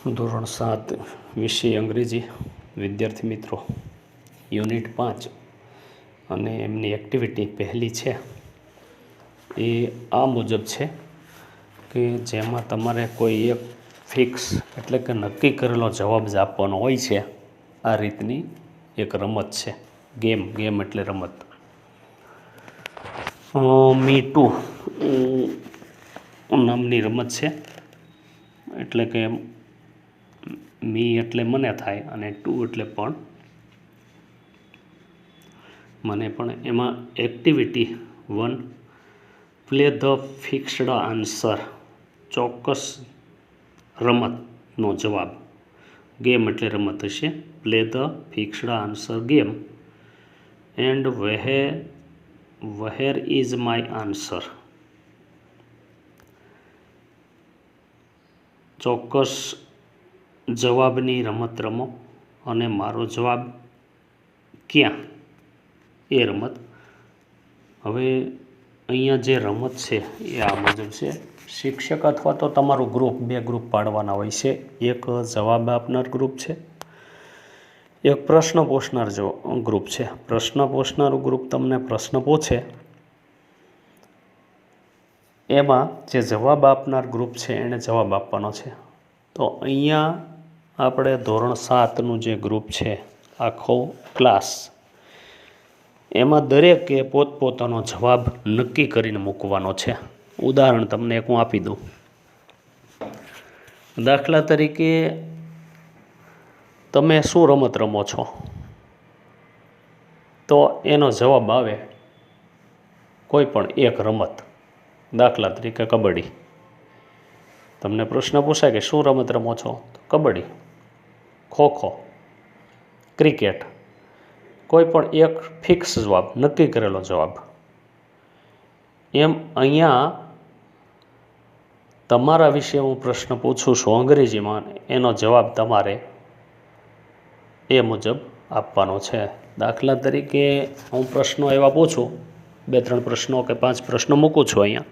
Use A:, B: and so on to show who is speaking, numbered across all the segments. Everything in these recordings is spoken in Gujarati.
A: ધોરણ 7 વિષય અંગ્રેજી વિદ્યાર્થી મિત્રો યુનિટ 5 અને એમની એક્ટિવિટી પહેલી છે એ આ મુજબ છે કે જેમાં તમારે કોઈ એક ફિક્સ એટલે કે નક્કી કરેલો જવાબ જ આપવાનો હોય છે. આ રીતની એક રમત છે. ગેમ એટલે રમત. મી ટુ નામની રમત છે. એટલે કે મી એટલે મને થાય અને ટુ એટલે પણ મને. પણ એમાં activity 1, play the fixed answer, ચોક્કસ રમતનો જવાબ. ગેમ એટલે રમત હશે. Play the fixed answer game and વહેર is my answer. ચોક્કસ જવાબની રમત રમો અને મારો જવાબ ક્યાં, એ રમત. હવે અહીંયા જે રમત છે એ આ મુજબ છે. શિક્ષક અથવા તો તમારું ગ્રુપ, 2 ગ્રુપ પાડવાના હોય છે. એક જવાબ આપનાર ગ્રુપ છે, એક પ્રશ્ન પૂછનાર ગ્રુપ છે. પ્રશ્ન પૂછનારું ગ્રુપ તમને પ્રશ્ન પૂછે, એમાં જે જવાબ આપનાર ગ્રુપ છે એણે જવાબ આપવાનો છે. તો અહીંયા આપણે ધોરણ 7નું જે ગ્રુપ છે, આખો ક્લાસ, એમાં દરેકે પોતપોતાનો જવાબ નક્કી કરીને મૂકવાનો છે. ઉદાહરણ તમને એક હું આપી દઉં. દાખલા તરીકે તમે શું રમત રમો છો, તો એનો જવાબ આવે કોઈ પણ એક રમત. દાખલા તરીકે કબડ્ડી. તમને પ્રશ્ન પૂછાય કે શું રમત રમો છો, તો કબડ્ડી, ખોખો, ક્રિકેટ. કોઈ પણ એક ફિક્સ જવાબ, નક્કી કરેલો જવાબ. એમ અહીંયા તમારા વિશે હું પ્રશ્ન પૂછું છું અંગ્રેજીમાં, એનો જવાબ તમારે એ મુજબ આપવાનો છે. દાખલા તરીકે હું પ્રશ્નો એવા પૂછું, 2-3 પ્રશ્નો કે 5 પ્રશ્નો મૂકું છું અહીંયા.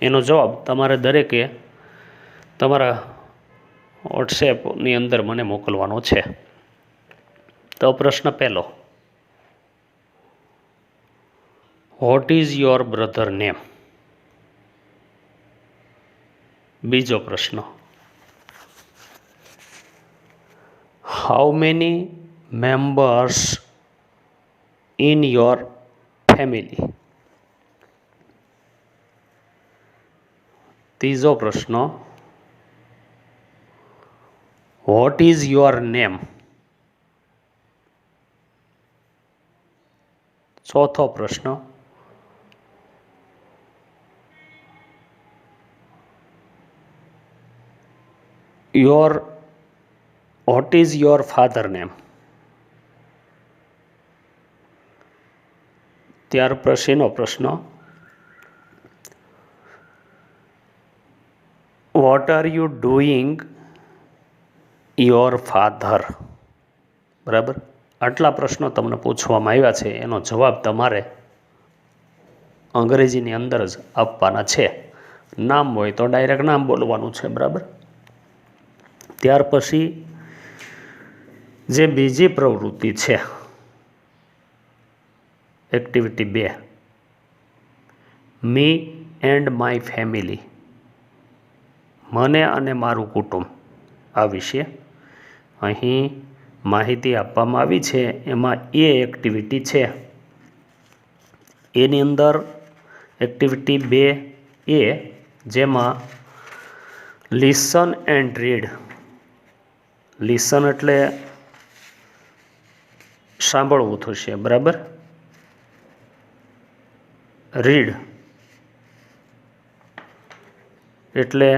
A: એનો જવાબ તમારે દરેકે તમારા વોટ્સએપની અંદર મને મોકલવાનો છે. તો પ્રશ્ન પહેલો, what is your brother name? બીજો પ્રશ્ન, how many members in your family? ત્રીજો પ્રશ્ન, વોટ ઇઝ યોર નેમ? ચોથો પ્રશ્ન, what is your father name? ત્યાર પછીનો પ્રશ્ન, what are you doing your father? બરાબર. આટલા પ્રશ્નો તમને પૂછવામાં આવ્યા છે. એનો જવાબ તમારે અંગ્રેજીની અંદર જ આપવાના છે. નામ હોય તો ડાયરેક્ટ નામ બોલવાનું છે. બરાબર. ત્યાર પછી જે બીજી પ્રવૃત્તિ છે, activity 2, me and my family, મને અને મારું કુટુંબ. આ વિશે અહીં માહિતી આપવામાં આવી છે. એમાં એ એક્ટિવિટી છે. એની અંદર એક્ટિવિટી 2A, જેમાં લિસન એન્ડ રીડ. લિસન એટલે સાંભળવું થશે. બરાબર. રીડ એટલે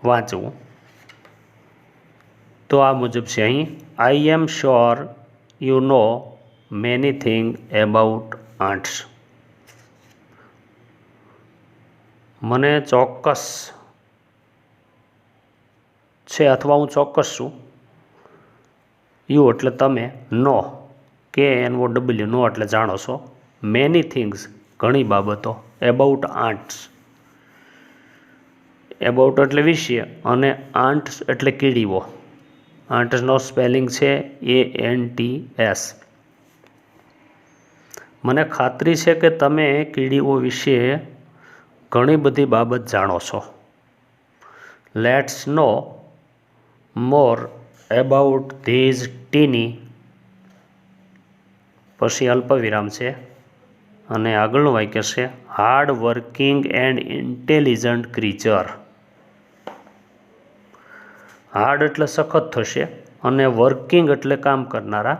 A: વાંચવું. તો આ મુજબ છે અહીં, I am sure you know many thing about arts. મને ચોક્કસ છે અથવા હું ચોક્કસ છું. યુ એટલે તમે, નો, KNOW, નો એટલે જાણો છો. મેની થિંગ્સ ઘણી બાબતો, એબાઉટ આર્ટ્સ એબાઉટ એટલે વિશે અને આંટ્સ એટલે કીડીઓ. આંટ્સનો સ્પેલિંગ છે ANTS. મને ખાતરી છે કે તમે કીડીઓ વિશે ઘણી બધી બાબત જાણો છો. Let's know more about these tiny, પછી અલ્પવિરામ છે અને આગળનું વાક્ય છે hard working and intelligent creature. Hard એટલે સખત થશે અને વર્કિંગ એટલે કામ કરનારા,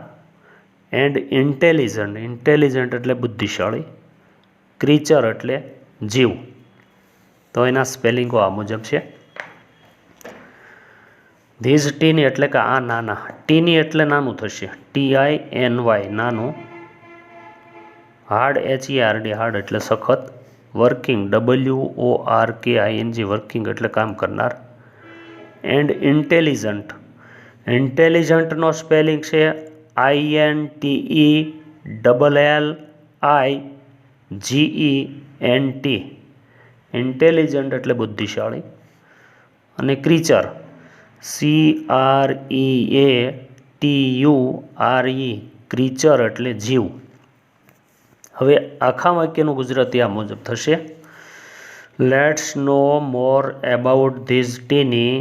A: એન્ડ ઇન્ટેલિજન્ટ એટલે બુદ્ધિશાળી, ક્રીચર એટલે જીવ. તો એના સ્પેલિંગો આ મુજબ છે. ધીઝ ટીની એટલે કે આ નાના, ટીની એટલે નાનું થશે, TINY નાનું. હાર્ડ HERD હાર્ડ એટલે સખત, વર્કિંગ WORKING વર્કિંગ એટલે કામ કરનાર, એન્ડ ઇન્ટેલિજન્ટનો સ્પેલિંગ છે INTELLIGENT. ઇન્ટેલિજન્ટ એટલે બુદ્ધિશાળી. અને ક્રીચર CREATURE ક્રીચર એટલે જીવ. હવે આખા વાક્યનું ગુજરાતી આ મુજબ થશે. Let's know more about these tiny.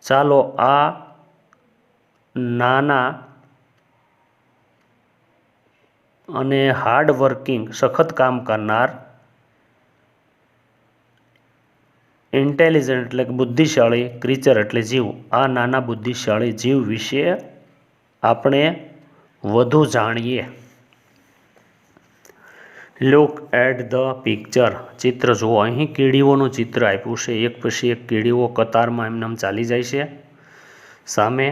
A: ચાલો આ નાના અને હાર્ડ વર્કિંગ સખત કામ કરનાર, ઇન્ટેલિજન્ટ એટલે બુદ્ધિશાળી, ક્રીચર એટલે જીવ, આ નાના બુદ્ધિશાળી જીવ વિશે આપણે વધુ જાણીએ. Look at the picture. ચિત્ર જુઓ. અહીં કીડીઓનું ચિત્ર આપ્યું છે. એક પછી એક કીડીઓ કતારમાં એમનેમ ચાલી જાય છે. સામે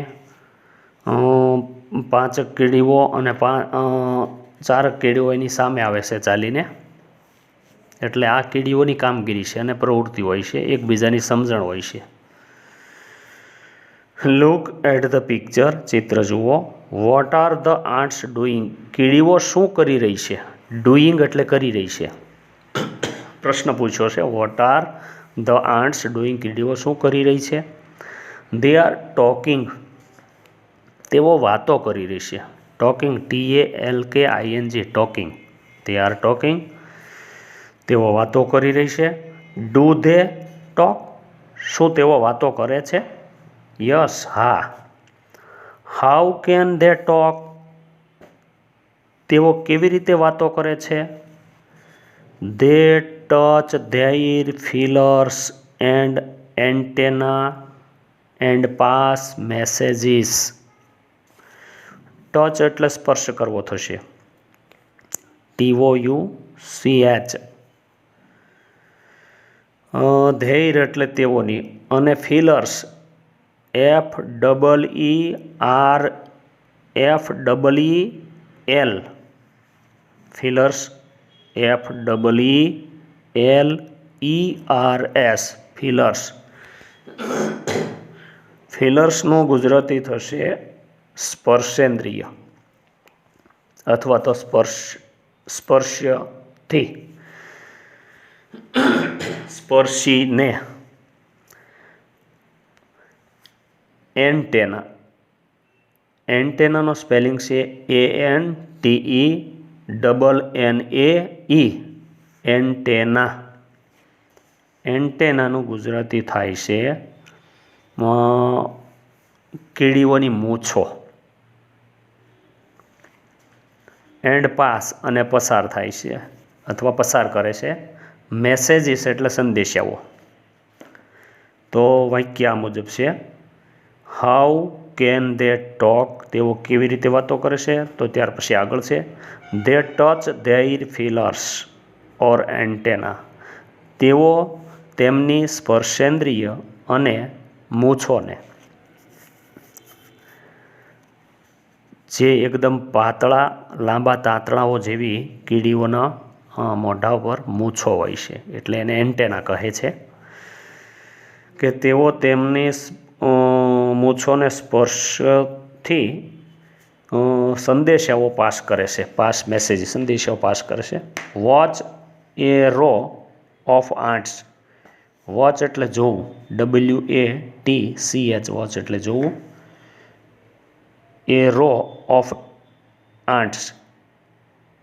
A: 5 કીડીઓ અને 4 કીડીઓ એની સામે આવે છે ચાલીને. એટલે આ કીડીઓની કામગીરી છે અને પ્રવૃત્તિ હોય છે, એકબીજાની સમજણ હોય છે. Look at the picture. ચિત્ર જુઓ. What are the ants doing. કીડીઓ શું કરી રહી છે? ડુઈંગ એટલે કરી રહી છે. પ્રશ્ન પૂછ્યો છે. What are the ants doing. કીડીઓ શું કરી રહી છે? They are talking. તેઓ વાતો કરી રહી છે. Talking TALKING talking. They are talking. તેઓ વાતો કરી રહી છે. Do they talk. શું તેઓ વાતો કરે છે? યસ હા. How can they talk. તેઓ કેવી રીતે વાતો કરે છે? They touch their feelers and antenna and pass messages. Touch એટલે સ્પર્શ કરવો થશે, TOUCH. ધૈર એટલે તેઓની, અને ફીલર્સ FEERL. ફીલર્સ FEELERS ફીલર્સ. ફીલર્સનું ગુજરાતી થશે સ્પર્શેન્દ્રિય અથવા તો સ્પર્શથી, સ્પર્શીને. એન્ટેના. એન્ટેનાનો સ્પેલિંગ છે ANTENNAE એન્ટેના. એન્ટેનાનું ગુજરાતી થાય છે કીડીઓની મૂછો. એન્ડ પાસ અને પસાર થાય છે અથવા પસાર કરે છે. મેસેજીસ એટલે સંદેશાઓ. તો વાક્ય આ મુજબ છે. How can they talk. તેઓ કેવી રીતે વાતો કરે છે? તો ત્યાર પછી આગળ છે દે ટચ ધેર ફીલર્સ ઓર એન્ટેના. તેઓ તેમની સ્પર્શેન્દ્રિય અને મૂછોને, જે એકદમ પાતળા લાંબા તાંતણાઓ જેવી કીડીઓના મોઢા પર મૂછો હોય છે, એટલે એને એન્ટેના કહે છે, કે તેઓ તેમની મૂછોને સ્પર્શથી સંદેશાઓ પાસ કરે છે. પાસ મેસેજ, સંદેશાઓ પાસ કરે છે. Watch a row of ants. Watch એટલે જોવું, WATCH, વોચ એટલે જોવું. એ રો ઓફ આંટ્સ,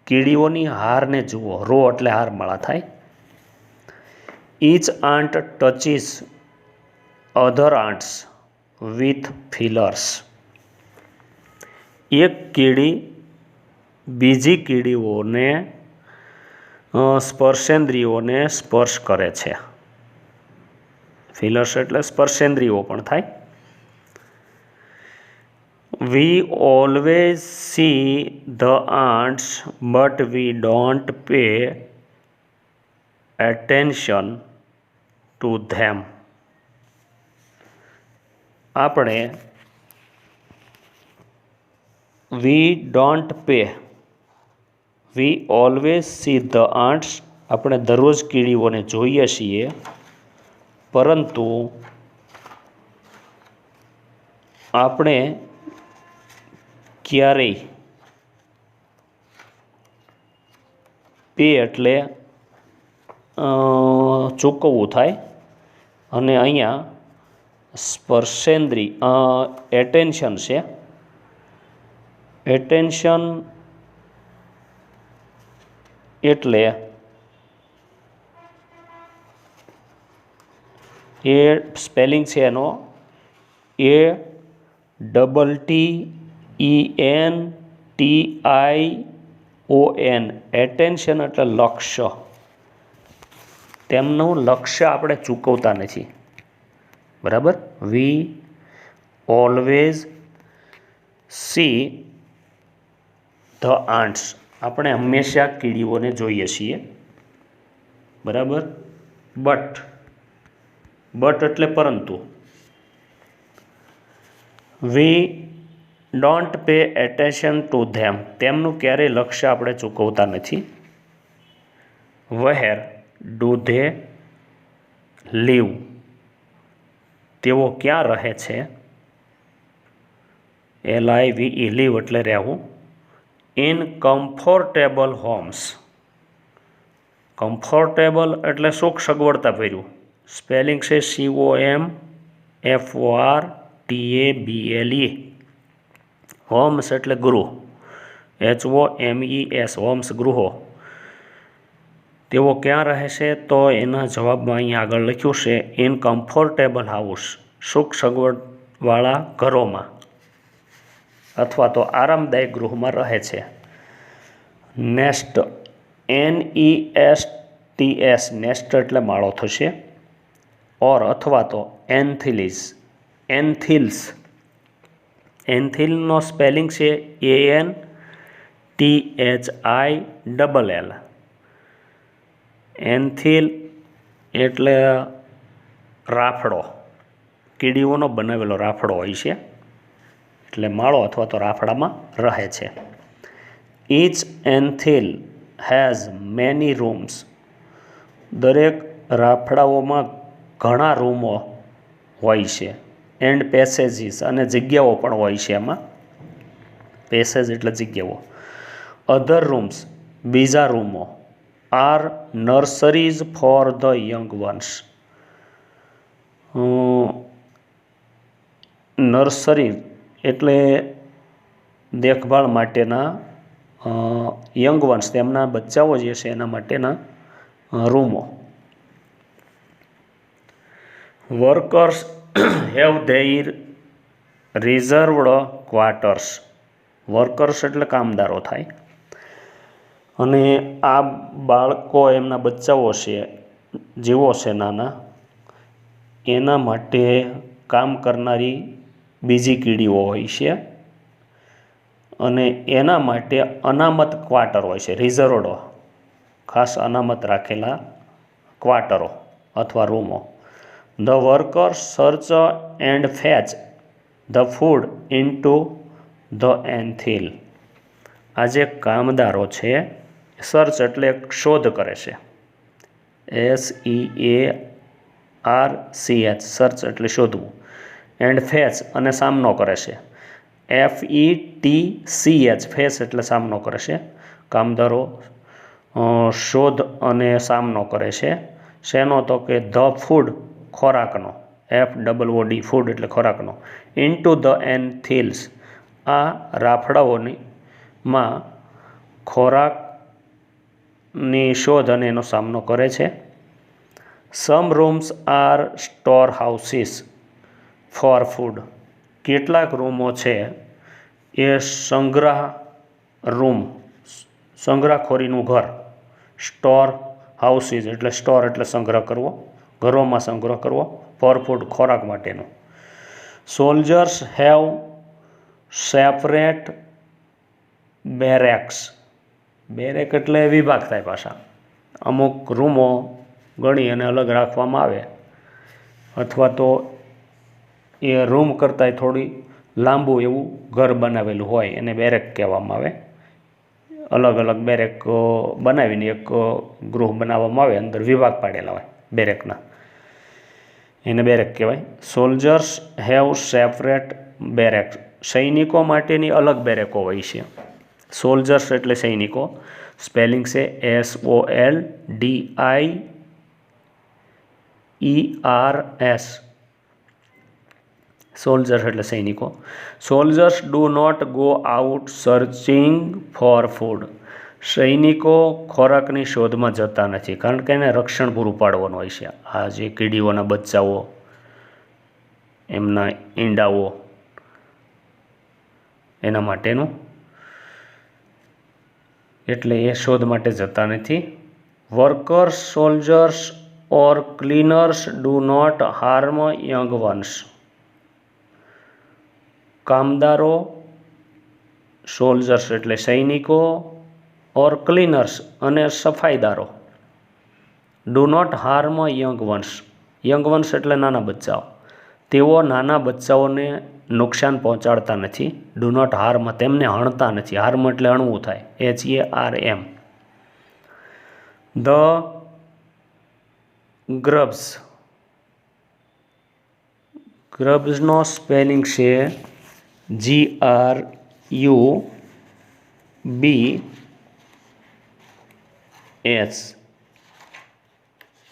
A: કીડીઓની હારને જુઓ. રો એટલે હારમાળા થાય. Each ant touches other ants with feelers, એક કીડી બીજી કીડીઓને સ્પર્શેન્દ્રિયોને સ્પર્શ કરે છે. ફિલર્સ એટલે સ્પર્શેન્દ્રિયો પણ થાય. We always see the ants but we don't pay attention to them. આપણે we don't pay, we always see the ants, આપણે દરરોજ કીડીઓને જોઈએ છીએ, પરંતુ આપણે ક્યારેય પે એટલે ચૂકવવું થાય, અને અહીંયા સ્પર્શેન્દ્રિય એટેન્શન છે. એટેન્શન એટલે એ સ્પેલિંગ છે એનો ATTENTION. એટેન્શન એટલે લક્ષ્ય. તેમનું લક્ષ્ય આપણે ચૂકવતા નથી. બરાબર. વી ઓલવેઝ સી ધ આંટ્સ, આપણે હંમેશા કીડીઓને જોઈએ છીએ. બરાબર. બટ એટલે પરંતુ. વી ડોન્ટ પે એટેન્શન ટુ ધેમ, તેમનું ક્યારેય લક્ષ્ય આપણે ચૂકવતા નથી. વહેર ડુ ધે લીવ, તેઓ ક્યાં રહે છે. LIVE, લીવ એટલે રહેવું. ઇન કમ્ફર્ટેબલ હોમ્સ, કમ્ફર્ટેબલ એટલે સુખ સગવડતા ભર્યું. સ્પેલિંગ છે COMFORTABLE. હોમ્સ એટલે ગૃહ, HOMES, હોમ્સ ગૃહો. તેઓ ક્યાં રહે છે, તો એના જવાબમાં અહીંયા આગળ લખ્યું છે ઇન કમ્ફર્ટેબલ હાઉસ, સુખ સગવડવાળા ઘરોમાં અથવા તો આરામદાયક ગૃહમાં રહે છે. નેસ્ટ, NESTS, નેસ્ટ એટલે માળો થશે. ઓર અથવા તો એન્થિલિસ, એન્થિલ્સ. એન્થિલનો સ્પેલિંગ છે ANTHILL. એન્થિલ એટલે રાફડો, કીડીઓનો બનાવેલો રાફડો હોય છે, એટલે માળો અથવા તો રાફડામાં રહે છે. Each anthill has many rooms, દરેક રાફડાઓમાં ઘણા રૂમો હોય છે. એન્ડ પેસેજીસ, અને જગ્યાઓ પણ હોય છે એમાં. પેસેજ એટલે જગ્યાઓ. અધર રૂમ્સ, બીજા રૂમો. Are nurseries for the young ones, nursery એટલે દેખભાળ માટેના યંગ વન્સ, તેમના બચ્ચાઓ જે છે એના માટેના રૂમો. Workers have their reserved quarters, workers એટલે કામદારો થાય. અને આ બાળકો, એમના બચ્ચાઓ છે, જીવો છે નાના, એના માટે કામ કરનારી બીજી કીડીઓ હોય છે, અને એના માટે અનામત ક્વાર્ટર હોય છે, રિઝર્વડ, ખાસ અનામત રાખેલા ક્વાર્ટરો અથવા રૂમો. The workers search and fetch the food into the anthill, આ જે કામદારો છે, સર્ચ એટલે શોધ કરે છે, SEARCH, સર્ચ એટલે શોધવું. એન્ડ ફેચ અને સામનો કરે છે, FETCH, ફેચ એટલે સામનો કરે છે. કામદારો શોધ અને સામનો કરે છે. શેનો? તો કે ધ ફૂડ, ખોરાકનો, FOOD ફૂડ એટલે ખોરાકનો, ઇન્ટુ ધ એન્થિલ્સ, આ રાફડાઓની માં ખોરાકની શોધ અને એનો સામનો કરે છે. Some rooms are store houses for food, કેટલાક રૂમો છે એ સંગ્રહખોરીનું ઘર, સ્ટોર હાઉસીસ એટલે સ્ટોર એટલે સંગ્રહ કરવો, ઘરોમાં સંગ્રહ કરવો, ફોર ફૂડ ખોરાક માટેનો. સોલ્જર્સ હેવ સેપરેટ બેરેક્સ, બેરેક એટલે વિભાગ થાય પાછા, અમુક રૂમો ગણી અને અલગ રાખવામાં આવે, અથવા તો એ રૂમ કરતાંય થોડી લાંબુ એવું ઘર બનાવેલું હોય એને બેરેક કહેવામાં આવે. અલગ અલગ બેરેક બનાવીને એક ગૃહ બનાવવામાં આવે, અંદર વિભાગ પાડેલા હોય બેરેકના, એને બેરેક કહેવાય. સોલ્જર્સ હેવ સેપરેટ બેરેક્સ, સૈનિકો માટેની અલગ બેરેકો હોય છે. સોલ્જર્સ એટલે સૈનિકો, સ્પેલિંગ છે SOLDIERS, સોલ્જર્સ એટલે સૈનિકો. Soldiers do not go out searching for food, સૈનિકો ખોરાકની શોધમાં જતા નથી, કારણ કે એને રક્ષણ પૂરું પાડવાનું હોય છે. આ જે કીડીઓના બચ્ચાઓ, એમના ઈંડાઓ, એના માટેનું, એટલે એ શોધ માટે જતા નથી. Workers, soldiers or cleaners do not harm young ones, કામદારો, સોલ્જર્સ એટલે સૈનિકો, ઓર ક્લીનર્સ અને સફાઈદારો, do not harm young ones એટલે નાના બચ્ચાઓ, તેઓ નાના બચ્ચાઓને નુકસાન પહોંચાડતા નથી. ડુ નોટ હાર્મ, તેમને હણતા નથી. હાર્મ એટલે હણવું થાય, HARM. ધ ગ્રબ્સ, ગ્રબ્સનો સ્પેલિંગ છે GRUBS.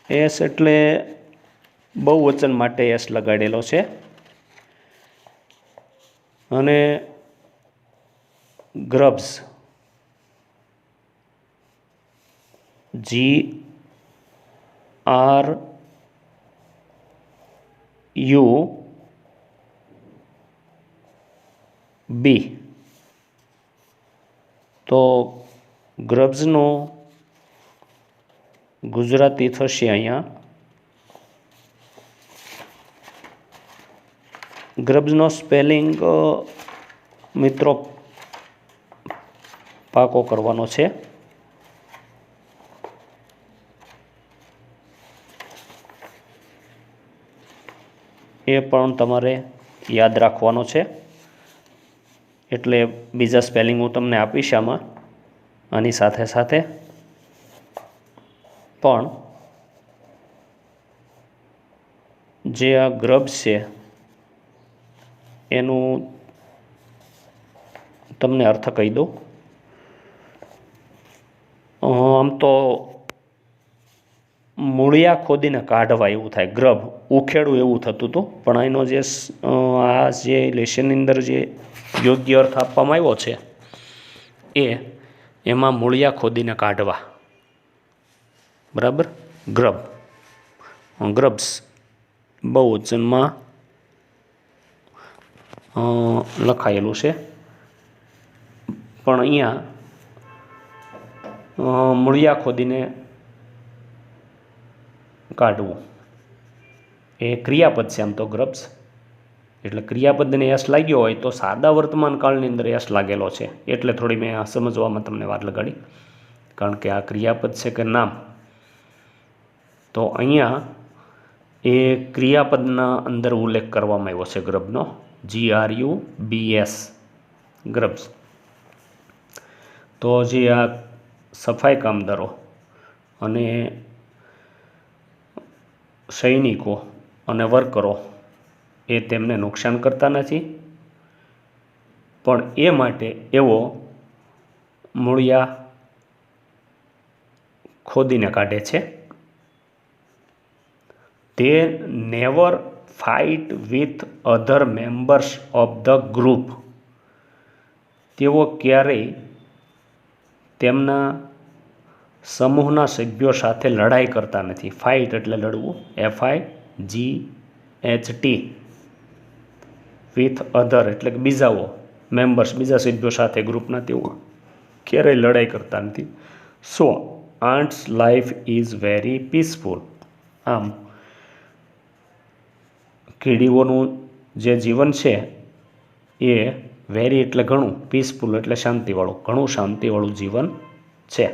A: એસ એટલે બહુવચન માટે એસ લગાડેલો છે, અને ગ્રબ્સ GRUB. તો ગ્રબ્સનું ગુજરાતી થશે અહીંયા, ગ્રબ્સનો સ્પેલિંગ મિત્રો પાકો કરવાનો છે. એ પણ તમારે યાદ રાખવાનો છે, એટલે બીજા સ્પેલિંગ હું તમને આપીશ આમાં, આની સાથે સાથે પણ જે આ ગ્રબ્સ છે એનું તમને અર્થ કહી દઉં. આમ તો મૂળિયા ખોદીને કાઢવા એવું થાય, ગ્રબ ઉખેડું એવું થતું હતું, પણ એનો જે આ જે લેશનની અંદર જે યોગ્ય અર્થ આપવામાં આવ્યો છે એમાં મૂળિયા ખોદીને કાઢવા, બરાબર. ગ્રબ્સ બહુવચનમાં લખાયેલું છે, પણ અહીંયા મૂળિયા ખોદીને કાઢવું એ ક્રિયાપદ છે આમ તો ગ્રબ્સ, એટલે ક્રિયાપદને યશ લાગ્યો હોય તો સાદા વર્તમાન કાળની અંદર યશ લાગેલો છે, એટલે થોડી મેં સમજવામાં તમને વાર લગાડી, કારણ કે આ ક્રિયાપદ છે કે નામ. તો અહીંયા એ ક્રિયાપદના અંદર ઉલ્લેખ કરવામાં આવ્યો છે ગ્રબનો, GRUBS, ગ્રબ્સ. તો જે આ સફાઈ કામદારો અને સૈનિકો અને વર્કરો એ તેમને નુકસાન કરતા નથી, પણ એ માટે એવો મૂળિયા ખોદીને કાઢે છે. They never fight with other members of the group. તેઓ ક્યારેય તેમના સમૂહના સભ્યો સાથે લડાઈ કરતા નથી. ફાઇટ એટલે લડવું, FIGHT. વિથ અધર એટલે કે બીજાઓ, મેમ્બર્સ બીજા સભ્યો સાથે ગ્રુપના, તેઓ ક્યારેય લડાઈ કરતા નથી. So ants life is very peaceful. આમ કીડીઓનું જે જીવન છે એ વેરી એટલે ઘણું, પીસફુલ એટલે શાંતિવાળું, ઘણું શાંતિવાળું જીવન છે.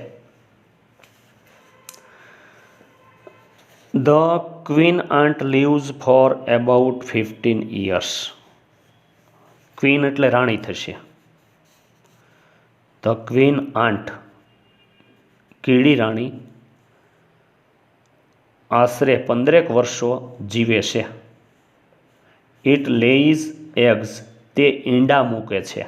A: The queen ant lives for about 15 years. Queen એટલે રાણી થશે. ધ ક્વીન આન્ટ કીડી રાણી આશરે 15 વર્ષો જીવે છે. It lays eggs. તે ઈંડા મૂકે છે.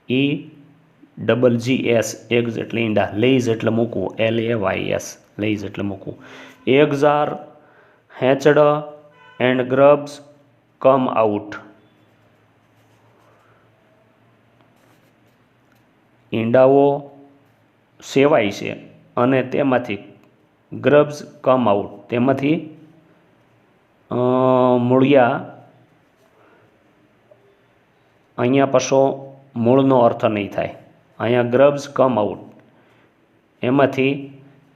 A: EGGS એગ્સ એટલે ઈંડા, લેઇઝ એટલે મૂકવું, LAYS લેઇઝ એટલે મૂકવું. Eggs are hatched and grubs come out. ઈંડાઓ સેવાય છે અને તેમાંથી ગ્રબ્સ કમ આઉટ, તેમાંથી મૂળિયા, અહીંયા પાછો મૂળનો અર્થ નહીં થાય, અહીંયા ગ્રબ્સ કમ આઉટ, એમાંથી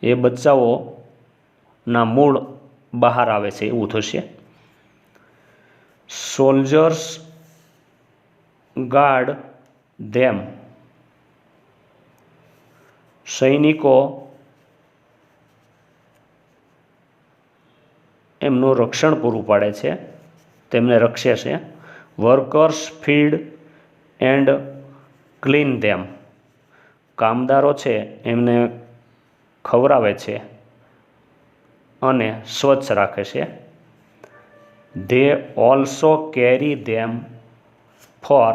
A: એ બચ્ચાઓના મૂળ બહાર આવે છે એવું થશે. સોલ્જર્સ ગાર્ડ ધેમ. સૈનિકો એમનું રક્ષણ પૂરું પાડે છે, તેમને રક્ષે છે. વર્કર્સ ફીડ એન્ડ ક્લીન ધેમ. કામદારો છે એમને ખવડાવે છે અને સ્વચ્છ રાખે છે. They also carry them four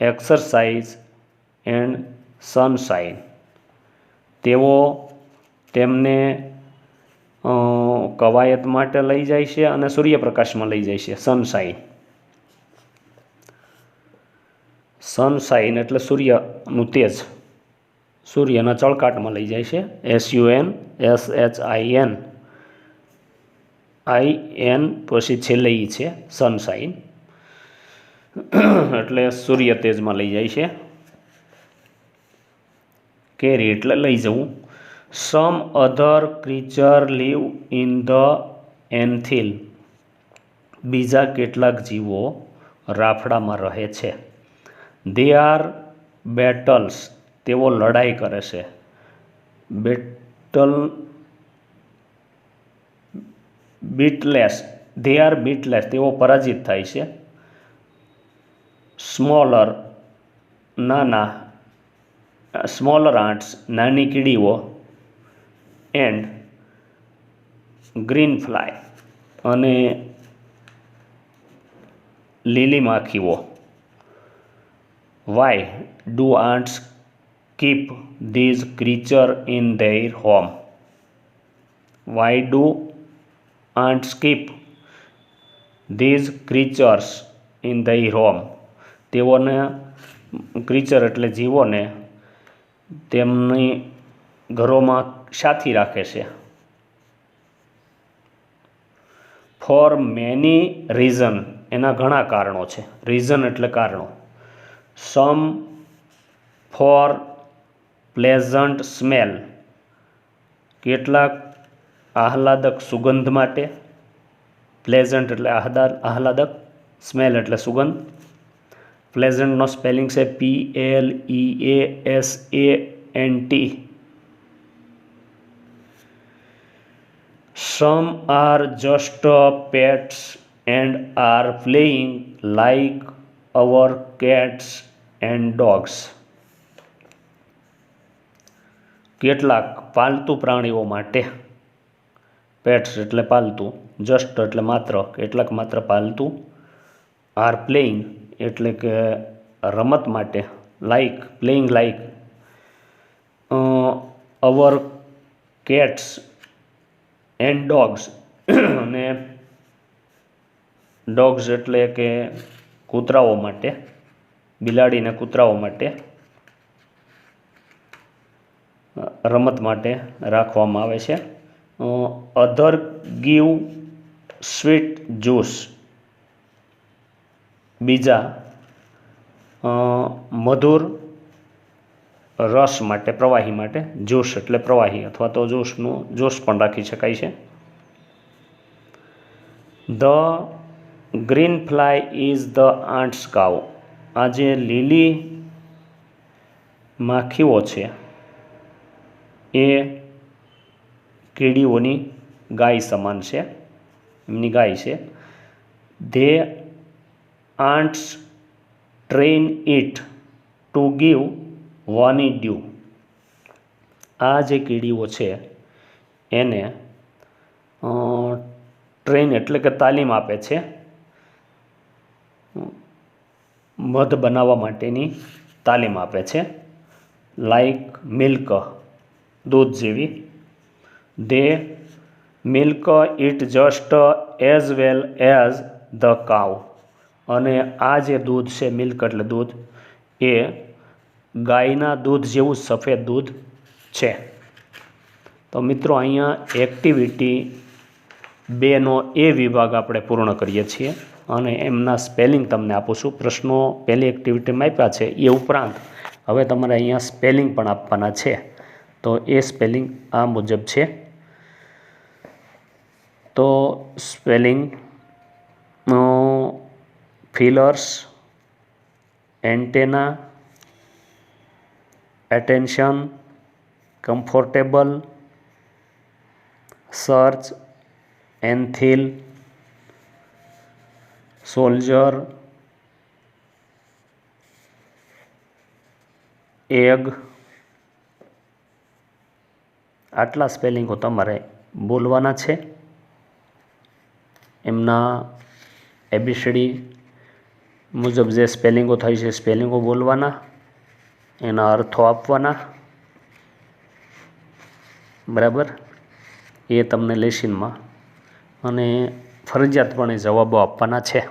A: exercise and sunshine. તેઓ તેમને કવાયત માટે લઈ જાય છે અને સૂર્યપ્રકાશમાં લઈ જાય છે. સનશાઇન એટલે સૂર્યનું તેજ, સૂર્યના ચળકાટમાં લઈ જાય છે. SUNSHIN પછી છેલ્લે ઈ છે સનશાઇન, એટલે સૂર્ય તેજમાં લઈ જાય છે. કેરી એટલે લઈ જવું. Some other creature live in the anthill. બીજા કેટલાક જીવો રાફડામાં રહે છે. They are battles. તેઓ લડાઈ કરે છે. બીટલેસ. They are beetles. તેઓ પરાજિત થાય છે. સ્મોલર નાના, સ્મોલર આન્ટ્સ નાની કીડીઓ, એન્ડ ગ્રીન ફ્લાય અને લીલી માખીઓ. Why do ants keep these creature in their home. Why do ants keep these creatures in their home. તેઓને ક્રીચર એટલે જીવોને તેમની ઘરોમાં સાથી રાખે છે. For many reason. એના ઘણા કારણો છે. રીઝન એટલે કારણો. Some for pleasant smell. કેટલાક આહલાદક સુગંધ માટે. પ્લેઝન્ટ એટલે આહલાદક, સ્મેલ એટલે સુગંધ. પ્લેઝન્ટનો સ્પેલિંગ છે PLEASANT. Some are just pets and are playing like our cats and dogs. કેટલાક પાલતુ પ્રાણીઓ માટે. પેટ્સ એટલે પાલતુ, જસ્ટ એટલે માત્ર, કેટલાક માત્ર પાલતુ. આર પ્લેઇંગ એટલે કે રમત માટે, like playing like our cats and dogs અને ડોગ્સ એટલે કે કૂતરાઓ માટે, બિલાડીને કૂતરાઓ માટે રમત માટે રાખવામાં આવે છે. અધર ગીવ સ્વીટ જ્યુસ, બીજા મધુર રસ માટે, પ્રવાહી માટે. જ્યુસ એટલે પ્રવાહી અથવા તો જ્યુસ પણ રાખી શકાય છે. The green fly is the ants cow. આ જે લીલી માખીઓ છે એ કીડીઓની ગાય સમાન છે, એમની ગાય છે. They ants train it to give honeydew. આ જે કીડીઓ છે એને ટ્રેન એટલે કે તાલીમ આપે છે મધ બનાવવા માટેની તાલીમ આપે છે. લાઈક મિલ્ક, દૂધ જેવી. They milk it just as well as the cow. અને આ જે દૂધ છે, મિલ્ક એટલે દૂધ, એ ગાયના દૂધ જેવું સફેદ દૂધ છે. તો મિત્રો અહીંયા એક્ટિવિટી 2નો એ વિભાગ આપણે પૂર્ણ કરીએ છીએ અને એમના સ્પેલિંગ તમને આપું છું. પ્રશ્નો પહેલી એક્ટિવિટીમાં આપ્યા છે એ ઉપરાંત હવે તમારે અહીંયા સ્પેલિંગ પણ આપવાના છે. તો એ સ્પેલિંગ આ મુજબ છે. તો spelling feelers, antenna, attention, comfortable, search, એન્થિલ, soldier, egg. આટલા સ્પેલિંગો તમારે બોલવાના છે. એમના એબીસીડી મુજબ જે સ્પેલિંગો થાય છે સ્પેલિંગો બોલવાના, એના અર્થો આપવાના. બરાબર, એ તમને લેસનમાં અને ફરજિયાતપણે જવાબો આપવાના છે.